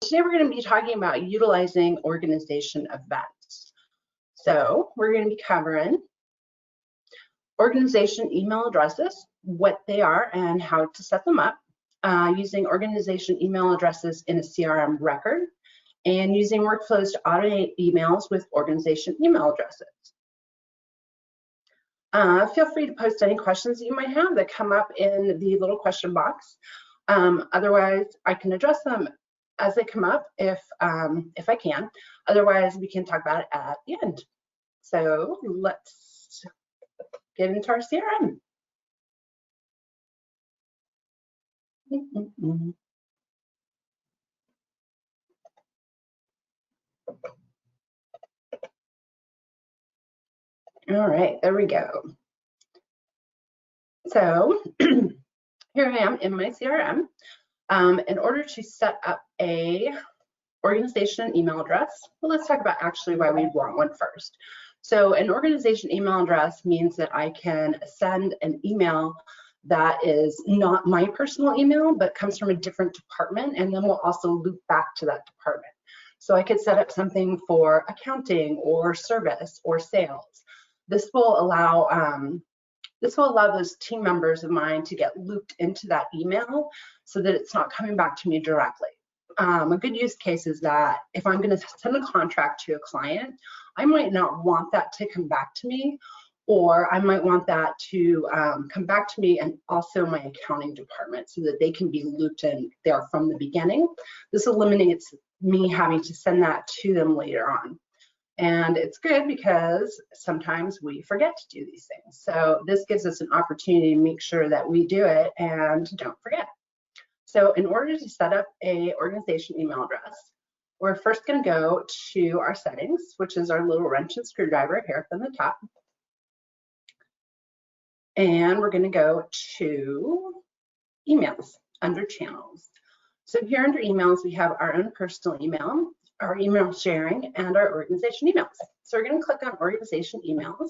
Today we're going to be talking about utilizing organization events. So we're going to be covering organization email addresses, what they are and how to set them up, using organization email addresses in a CRM record, and using workflows to automate emails with organization email addresses. Feel free to post any questions that you might have that come up in the little question box. Otherwise, I can address them as they come up if I can. Otherwise, we can talk about it at the end. So let's get into our CRM. All right, there we go. So here I am in my CRM. In order to set up a organization email address, well, let's talk about actually why we want one first. So an organization email address means that I can send an email that is not my personal email, but comes from a different department, and then we'll also loop back to that department. So I could set up something for accounting or service or sales. This will allow those team members of mine to get looped into that email so that it's not coming back to me directly. A good use case is that if I'm going to send a contract to a client, I might not want that to come back to me, or I might want that to come back to me and also my accounting department so that they can be looped in there from the beginning. This eliminates me having to send that to them later on. And it's good because sometimes we forget to do these things. So this gives us an opportunity to make sure that we do it and don't forget. So in order to set up a organization email address, we're first going to go to our settings, which is our little wrench and screwdriver here from the top. And we're going to go to emails under channels. So here under emails, we have our own personal email, our email sharing, and our organization emails. So we're going to click on organization emails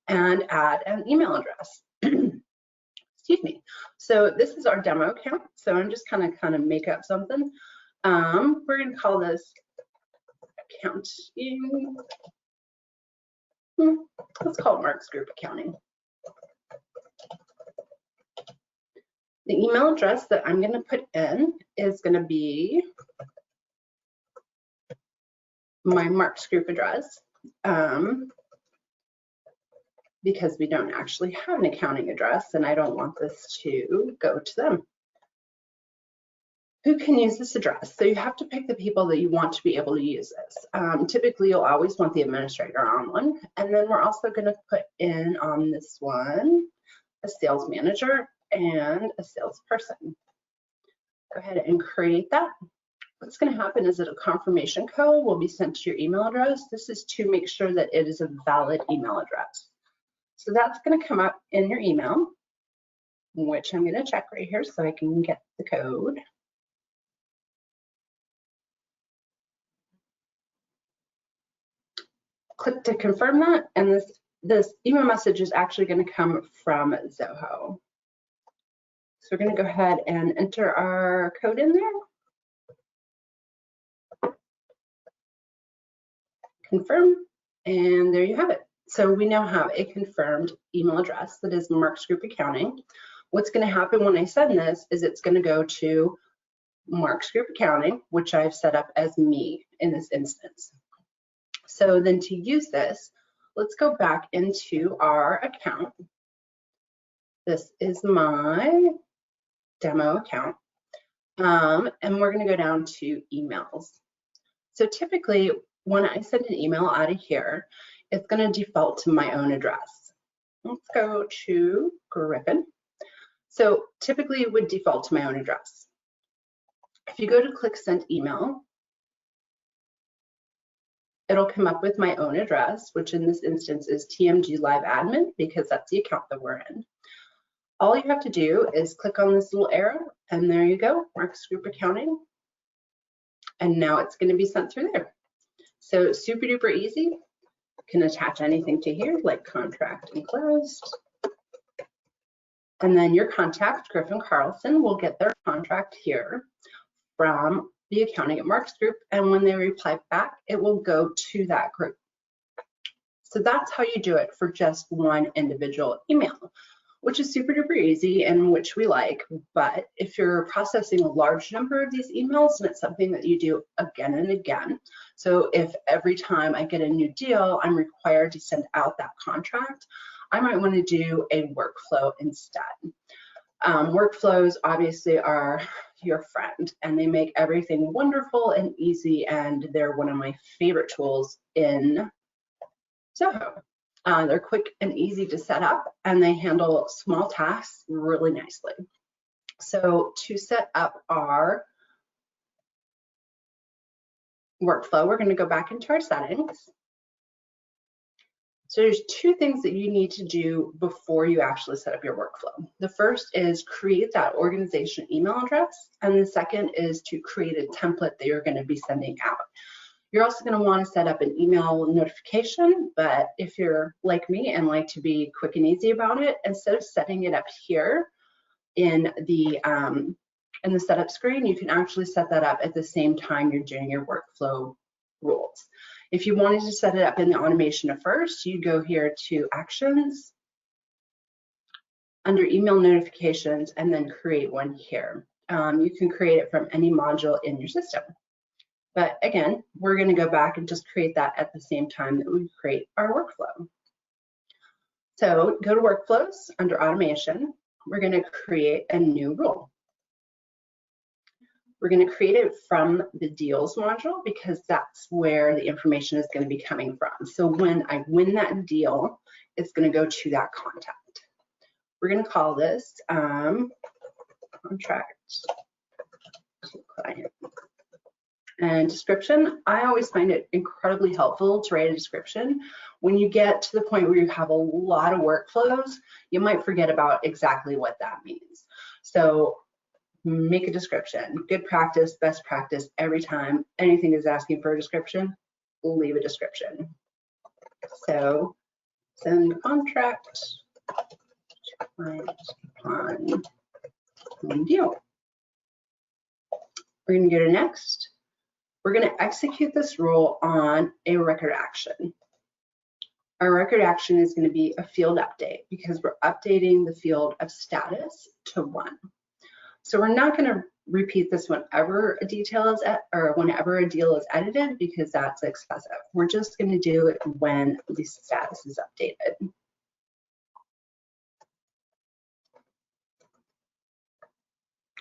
and add an email address. Excuse me. So this is our demo account. So I'm just kind of make up something. We're going to call this accounting. Let's call it Mark's Group Accounting. The email address that I'm going to put in is going to be my Mark's Group address, because we don't actually have an accounting address and I don't want this to go to them. Who can use this address? So you have to pick the people that you want to be able to use this. Typically, you'll always want the administrator on one. And then we're also going to put in on this one a sales manager and a salesperson. Go ahead and create that. What's going to happen is that a confirmation code will be sent to your email address. This is to make sure that it is a valid email address. So that's going to come up in your email, which I'm going to check right here so I can get the code. Click to confirm that, and this email message is actually going to come from Zoho. So we're going to go ahead and enter our code in there. Confirm, and there you have it. So we now have a confirmed email address that is Mark's Group Accounting. What's going to happen when I send this is it's going to go to Mark's Group Accounting, which I've set up as me in this instance. So then to use this, let's go back into our account. This is my demo account, and we're going to go down to emails. So typically, when I send an email out of here, it's going to default to my own address. Let's go to Griffin. So typically it would default to my own address. If you go to click send email, it'll come up with my own address, which in this instance is TMG Live Admin, because that's the account that we're in. All you have to do is click on this little arrow, and there you go, Mark's Group Accounting. And now it's going to be sent through there. So super duper easy. Can attach anything to here, like contract enclosed. And then your contact, Griffin Carlson, will get their contract here from the accounting at Mark's group, and when they reply back, it will go to that group. So that's how you do it for just one individual email, which is super duper easy and which we like. But if you're processing a large number of these emails, and it's something that you do again and again, so if every time I get a new deal, I'm required to send out that contract, I might want to do a workflow instead. Workflows obviously are your friend, and they make everything wonderful and easy, and they're one of my favorite tools in Zoho. They're quick and easy to set up, and they handle small tasks really nicely. So to set up our workflow, we're going to go back into our settings. So there's two things that you need to do before you actually set up your workflow. The first is create that organization email address, and the second is to create a template that you're going to be sending out. You're also going to want to set up an email notification, but if you're like me and like to be quick and easy about it, instead of setting it up here in the setup screen, you can actually set that up at the same time you're doing your workflow rules. If you wanted to set it up in the automation first, you'd go here to Actions, under Email Notifications, and then create one here. You can create it from any module in your system. But again, we're going to go back and just create that at the same time that we create our workflow. So go to Workflows, under Automation. We're going to create a new rule. We're going to create it from the Deals module because that's where the information is going to be coming from. So when I win that deal, it's going to go to that contact. We're going to call this Contract to Client. And description, I always find it incredibly helpful to write a description. When you get to the point where you have a lot of workflows, you might forget about exactly what that means. So make a description. Good practice, best practice, every time anything is asking for a description, leave a description. So send contract to client on one deal. We're going to go to next. We're going to execute this rule on a record action. Our record action is going to be a field update because we're updating the field of status to 1. So we're not going to repeat this whenever a detail is whenever a deal is edited because that's excessive. We're just going to do it when the status is updated.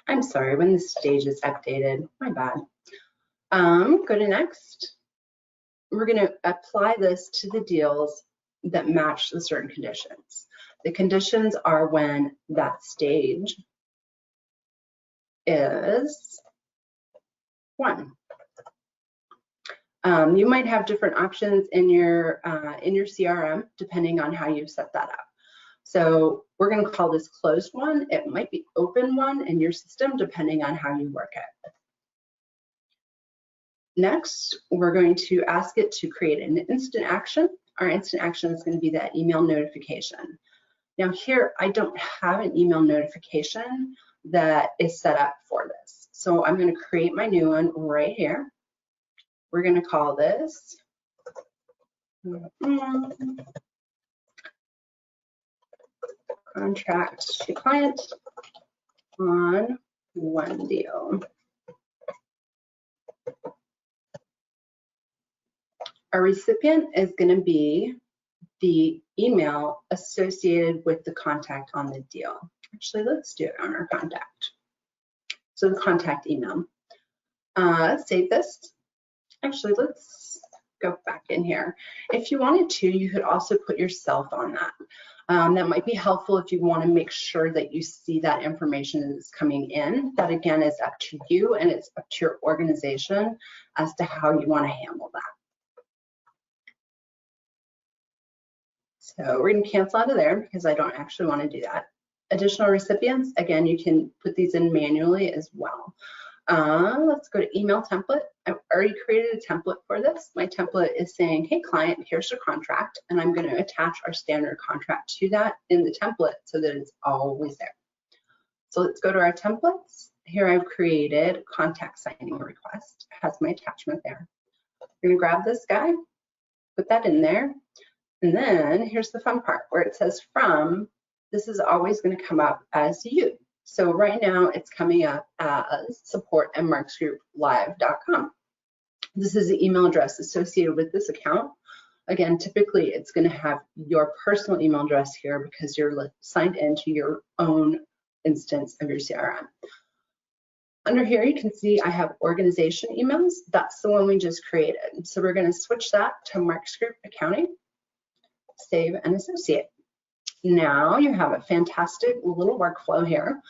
I'm sorry, when the stage is updated, my bad. Go to next. We're going to apply this to the deals that match the certain conditions. The conditions are when that stage is 1. You might have different options in your CRM depending on how you set that up. So we're going to call this closed 1. It might be open 1 in your system depending on how you work it. Next, we're going to ask it to create an instant action. Our instant action is going to be that email notification. Now here, I don't have an email notification that is set up for this. So I'm going to create my new one right here. We're going to call this contract to client on one deal. Our recipient is going to be the email associated with the contact on the deal. Actually, let's do it on our contact. So the contact email. Save this. Actually, let's go back in here. If you wanted to, you could also put yourself on that. That might be helpful if you want to make sure that you see that information is coming in. That again is up to you and it's up to your organization as to how you want to handle that. So we're going to cancel out of there because I don't actually want to do that. Additional recipients, again, you can put these in manually as well. Let's go to email template. I've already created a template for this. My template is saying, hey client, here's your contract, and I'm going to attach our standard contract to that in the template so that it's always there. So let's go to our templates here I've created contact signing request. It has my attachment there. We're gonna grab this guy, put that in there, and then here's the fun part where it says from. This is always gonna come up as you. So right now it's coming up as support@marksgrouplive.com. This is the email address associated with this account. Again, typically it's going to have your personal email address here because you're signed into your own instance of your CRM. Under here, you can see I have organization emails. That's the one we just created. So we're going to switch that to Marks Group Accounting, save and associate. Now you have a fantastic little workflow here.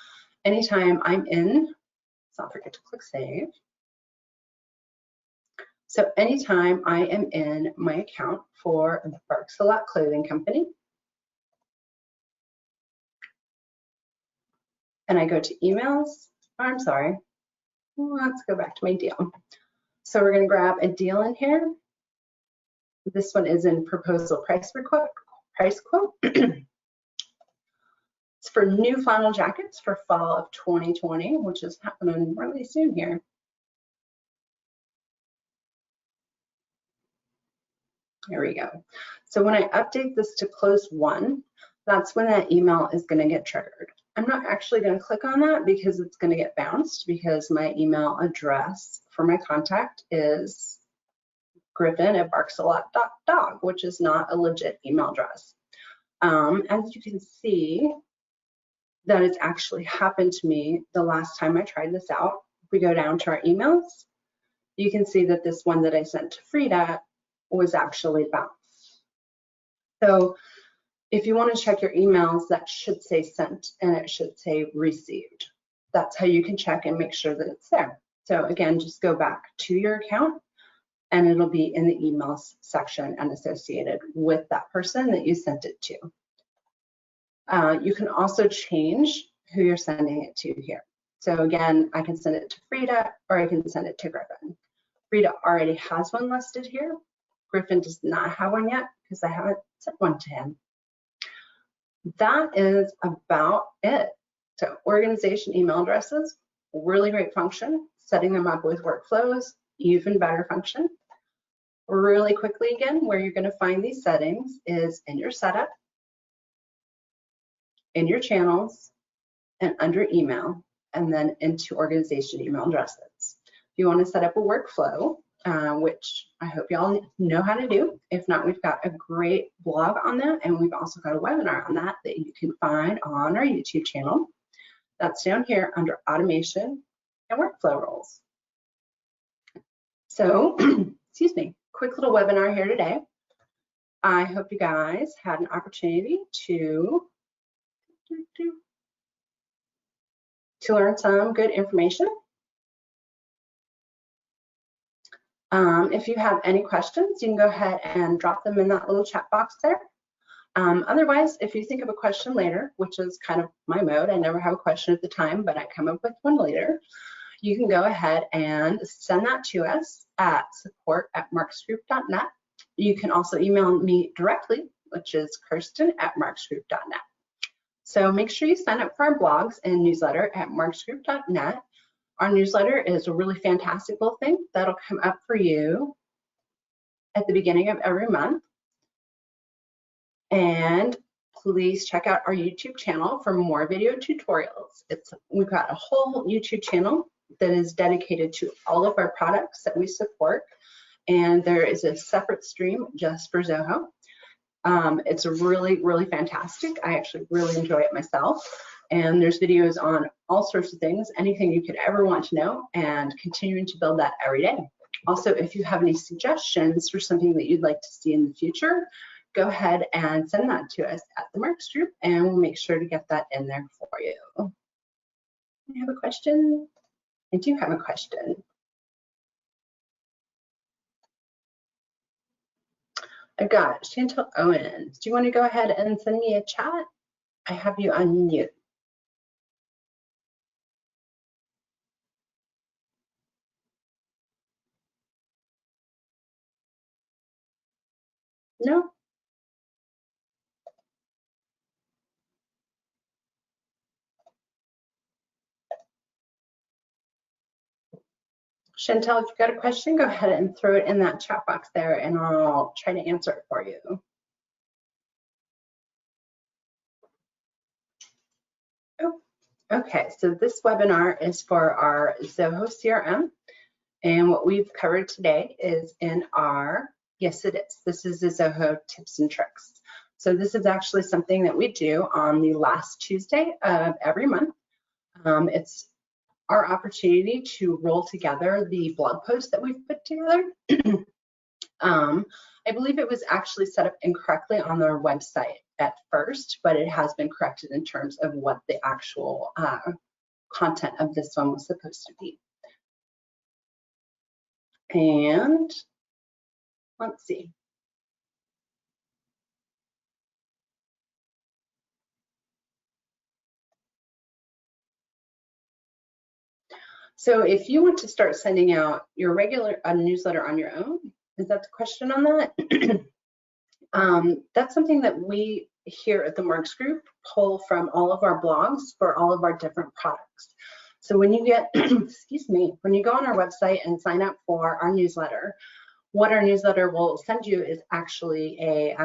Anytime I'm in, let's not forget to click save. So anytime I am in my account for the Barks-a-Lot Clothing Company, and I go to emails, I'm sorry, let's go back to my deal. So we're going to grab a deal in here. This one is in proposal price quote. It's for new flannel jackets for fall of 2020, which is happening really soon here. There we go. So when I update this to close one, that's when that email is going to get triggered. I'm not actually going to click on that because it's going to get bounced because my email address for my contact is griffin@barksalot.dog, which is not a legit email address. As you can see, that has actually happened to me the last time I tried this out. If we go down to our emails, you can see that this one that I sent to Frida was actually bounced. So if you want to check your emails, that should say sent and it should say received. That's how you can check and make sure that it's there. So again, just go back to your account and it'll be in the emails section and associated with that person that you sent it to. You can also change who you're sending it to here. So again, I can send it to Frida or I can send it to Griffin. Frida already has one listed here. Griffin does not have one yet because I haven't sent one to him. That is about it. So organization email addresses, really great function. Setting them up with workflows, even better function. Really quickly again, where you're going to find these settings is in your setup, in your channels, and under email, and then into organization email addresses. If you want to set up a workflow, which I hope y'all know how to do. If not, we've got a great blog on that, and we've also got a webinar on that that you can find on our YouTube channel. That's down here under automation and workflow roles. So, excuse me, quick little webinar here today. I hope you guys had an opportunity to learn some good information. If you have any questions, you can go ahead and drop them in that little chat box there. Otherwise, if you think of a question later, which is kind of my mode, I never have a question at the time, but I come up with one later, you can go ahead and send that to us at support@marksgroup.net. You can also email me directly, which is kirsten@marksgroup.net. So make sure you sign up for our blogs and newsletter at marksgroup.net. Our newsletter is a really fantastic little thing that'll come up for you at the beginning of every month. And please check out our YouTube channel for more video tutorials. We've got a whole YouTube channel that is dedicated to all of our products that we support. And there is a separate stream just for Zoho. It's really, really fantastic. I actually really enjoy it myself. And there's videos on all sorts of things, anything you could ever want to know, and continuing to build that every day. Also, if you have any suggestions for something that you'd like to see in the future, go ahead and send that to us at the Marks Group, and we'll make sure to get that in there for you. I have a question. I do have a question. I've got Chantel Owens. Do you want to go ahead and send me a chat? I have you on mute. No? Chantel, if you've got a question, go ahead and throw it in that chat box there and I'll try to answer it for you. Oh, okay, so this webinar is for our Zoho CRM. And what we've covered today is in our, yes it is, this is the Zoho tips and tricks. So this is actually something that we do on the last Tuesday of every month. It's our opportunity to roll together the blog post that we've put together. I believe it was actually set up incorrectly on their website at first, but it has been corrected in terms of what the actual content of this one was supposed to be. And let's see. So if you want to start sending out your regular newsletter on your own, is that the question on that? That's something that we here at the Marks Group pull from all of our blogs for all of our different products. So when you get, excuse me, when you go on our website and sign up for our newsletter, what our newsletter will send you is actually a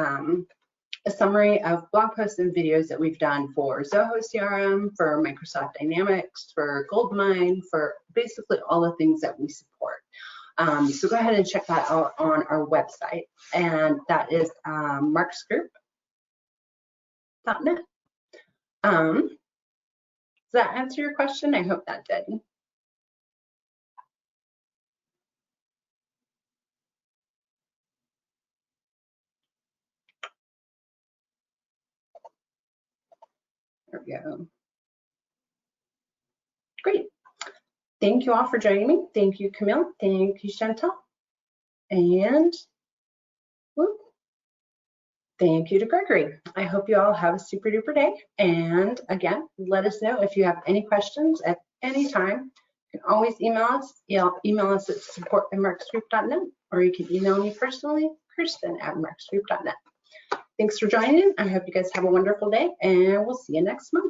summary of blog posts and videos that we've done for Zoho CRM, for Microsoft Dynamics, for Goldmine, for basically all the things that we support. So go ahead and check that out on our website, and that is marksgroup.net. Does that answer your question? I hope that did. There we go. Great. Thank you all for joining me. Thank you, Camille. Thank you, Chantal. And whoop, thank you to Gregory. I hope you all have a super duper day. And again, let us know if you have any questions at any time. You can always email us. Email us at support@marksgroup.net, or you can email me personally, Kirsten@marksgroup.net. Thanks for joining. I hope you guys have a wonderful day, and we'll see you next month.